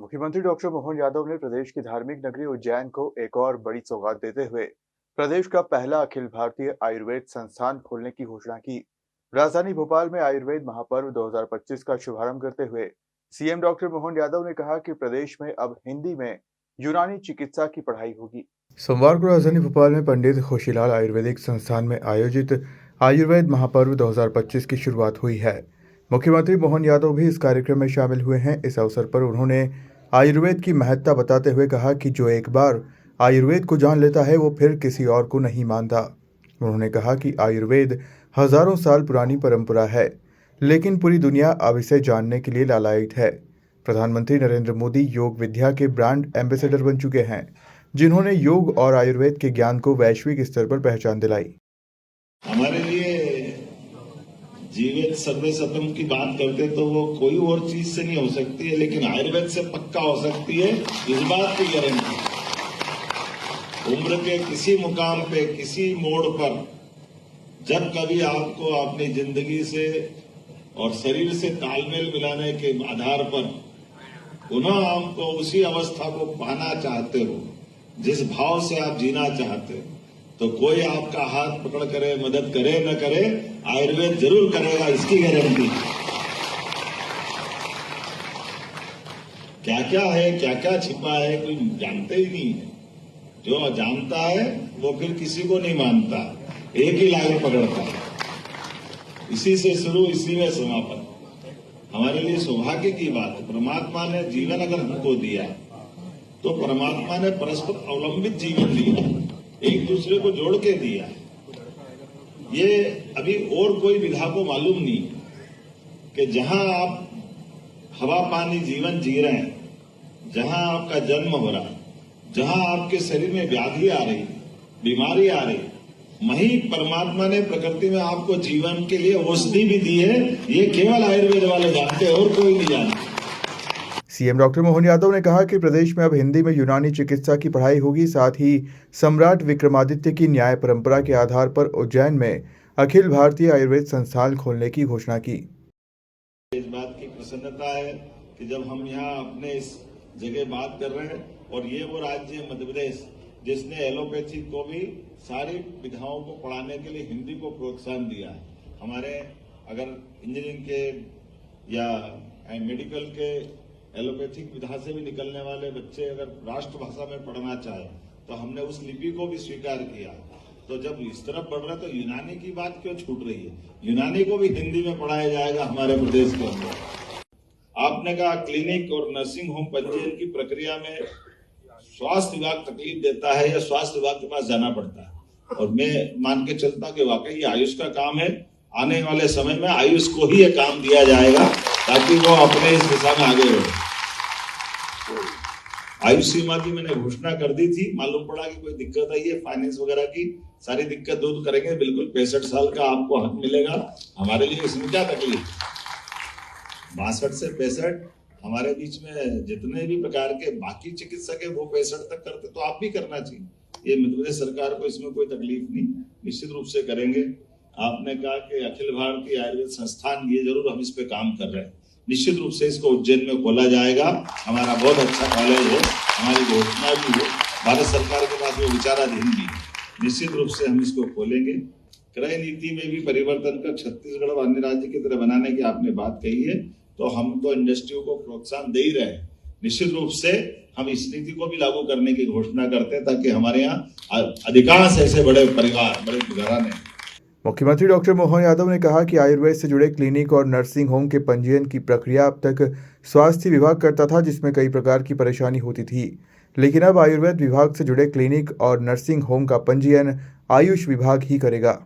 मुख्यमंत्री डॉक्टर मोहन यादव ने प्रदेश की धार्मिक नगरी उज्जैन को एक और बड़ी सौगात देते हुए प्रदेश का पहला अखिल भारतीय आयुर्वेद संस्थान खोलने की घोषणा की। राजधानी भोपाल में आयुर्वेद महापर्व 2025 का शुभारंभ करते हुए सीएम डॉक्टर मोहन यादव ने कहा कि प्रदेश में अब हिंदी में यूनानी चिकित्सा की पढ़ाई होगी। सोमवार को राजधानी भोपाल में पंडित खुशीलाल आयुर्वेदिक संस्थान में आयोजित आयुर्वेद महापर्व 2025 की शुरुआत हुई है। मुख्यमंत्री मोहन यादव भी इस कार्यक्रम में शामिल हुए हैं। इस अवसर पर उन्होंने आयुर्वेद की महत्ता बताते हुए कहा कि जो एक बार आयुर्वेद को जान लेता है वो फिर किसी और को नहीं मानता। उन्होंने कहा कि आयुर्वेद हजारों साल पुरानी परंपरा है, लेकिन पूरी दुनिया अब इसे जानने के लिए लालायित है। प्रधानमंत्री नरेंद्र मोदी योग विद्या के ब्रांड एम्बेसडर बन चुके हैं, जिन्होंने योग और आयुर्वेद के ज्ञान को वैश्विक स्तर पर पहचान दिलाई। हमारे लिए जीवित सर्वे सतम की बात करते तो वो कोई और चीज से नहीं हो सकती है, लेकिन आयुर्वेद से पक्का हो सकती है, इस बात की गारंटी। उम्र के किसी मुकाम पे, किसी मोड़ पर जब कभी आपको अपनी जिंदगी से और शरीर से तालमेल मिलाने के आधार पर पुनः आपको उसी अवस्था को पाना चाहते हो, जिस भाव से आप जीना चाहते हो, तो कोई आपका हाथ पकड़ करे, मदद करे न करे, आयुर्वेद जरूर करेगा, इसकी गारंटी। क्या क्या है, क्या क्या छिपा है, कोई जानते ही नहीं है। जो जानता है वो फिर किसी को नहीं मानता, एक ही लाइन पकड़ता है। इसी से शुरू, इसी में समापन। हमारे लिए सौभाग्य की बात है, परमात्मा ने जीवन अगर हमको दिया तो परमात्मा ने परस्पर अवलंबित जीवन दिया, एक दूसरे को जोड़ के दिया। ये अभी और कोई विधा को मालूम नहीं कि जहां आप हवा पानी जीवन जी रहे हैं, जहां आपका जन्म हो रहा है, जहां आपके शरीर में व्याधि आ रही, बीमारी आ रही, वहीं परमात्मा ने प्रकृति में आपको जीवन के लिए औषधि भी दी है। ये केवल आयुर्वेद वाले जानते हैं और कोई नहीं जानते। सीएम डॉक्टर मोहन यादव ने कहा कि प्रदेश में अब हिंदी में यूनानी चिकित्सा की पढ़ाई होगी। साथ ही सम्राट विक्रमादित्य की न्याय परंपरा के आधार पर उज्जैन में अखिल भारतीय आयुर्वेद संस्थान खोलने की घोषणा की। इस बात की प्रसन्नता है कि जब हम यहाँ अपने इस जगह बात कर रहे हैं, और ये वो राज्य है मध्य प्रदेश जिसने एलोपैथी को भी सारी विधाओं को पढ़ाने के लिए हिंदी को प्रोत्साहन दिया है। हमारे अगर इंजीनियरिंग के या मेडिकल के एलोपैथिक विधा से भी निकलने वाले बच्चे अगर राष्ट्रभाषा में पढ़ना चाहे तो हमने उस लिपि को भी स्वीकार किया। तो जब इस तरफ बढ़ रहे तो यूनानी की बात क्यों छूट रही है? यूनानी को भी हिंदी में पढ़ाया जाएगा हमारे प्रदेश के अंदर। आपने कहा क्लिनिक और नर्सिंग होम पंजीयन की प्रक्रिया में स्वास्थ्य विभाग तकलीफ देता है या स्वास्थ्य विभाग के पास जाना पड़ता है, और मैं मान के चलता कि वाकई ये आयुष का काम है। आने वाले समय में आयुष को ही ये काम दिया जाएगा ताकि वो अपने इस दिशा में आगे बढ़े। आयुष सीमा की मैंने घोषणा कर दी थी, मालूम पड़ा कि कोई दिक्कत आई है फाइनेंस वगैरह की, सारी दिक्कत दूर करेंगे। बिल्कुल 65 साल का आपको हक मिलेगा, हमारे लिए इसमें क्या तकलीफ। 62 से 65 हमारे बीच में जितने भी प्रकार के बाकी चिकित्सक है वो 65 तक करते, तो आप भी करना चाहिए। ये मध्य प्रदेश सरकार को इसमें कोई तकलीफ नहीं, निश्चित रूप से करेंगे। आपने कहा कि अखिल भारतीय आयुर्वेद संस्थान, ये जरूर हम इस पे काम कर रहे हैं। निश्चित रूप से इसको उज्जैन में खोला जाएगा। हमारा बहुत अच्छा कॉलेज है, हमारी घोषणा भी है, भारत सरकार के पास वो विचाराधीन भी है। निश्चित रूप से हम इसको खोलेंगे। क्रय नीति में भी परिवर्तन कर छत्तीसगढ़ और अन्य राज्य की तरह बनाने की आपने बात कही है, तो हम तो इंडस्ट्रियों को प्रोत्साहन दे ही रहे हैं। निश्चित रूप से हम इस नीति को भी लागू करने की घोषणा करते हैं ताकि हमारे यहाँ अधिकांश ऐसे बड़े परिवार, बड़े घराने। मुख्यमंत्री डॉक्टर मोहन यादव ने कहा कि आयुर्वेद से जुड़े क्लिनिक और नर्सिंग होम के पंजीयन की प्रक्रिया अब तक स्वास्थ्य विभाग करता था, जिसमें कई प्रकार की परेशानी होती थी, लेकिन अब आयुर्वेद विभाग से जुड़े क्लिनिक और नर्सिंग होम का पंजीयन आयुष विभाग ही करेगा।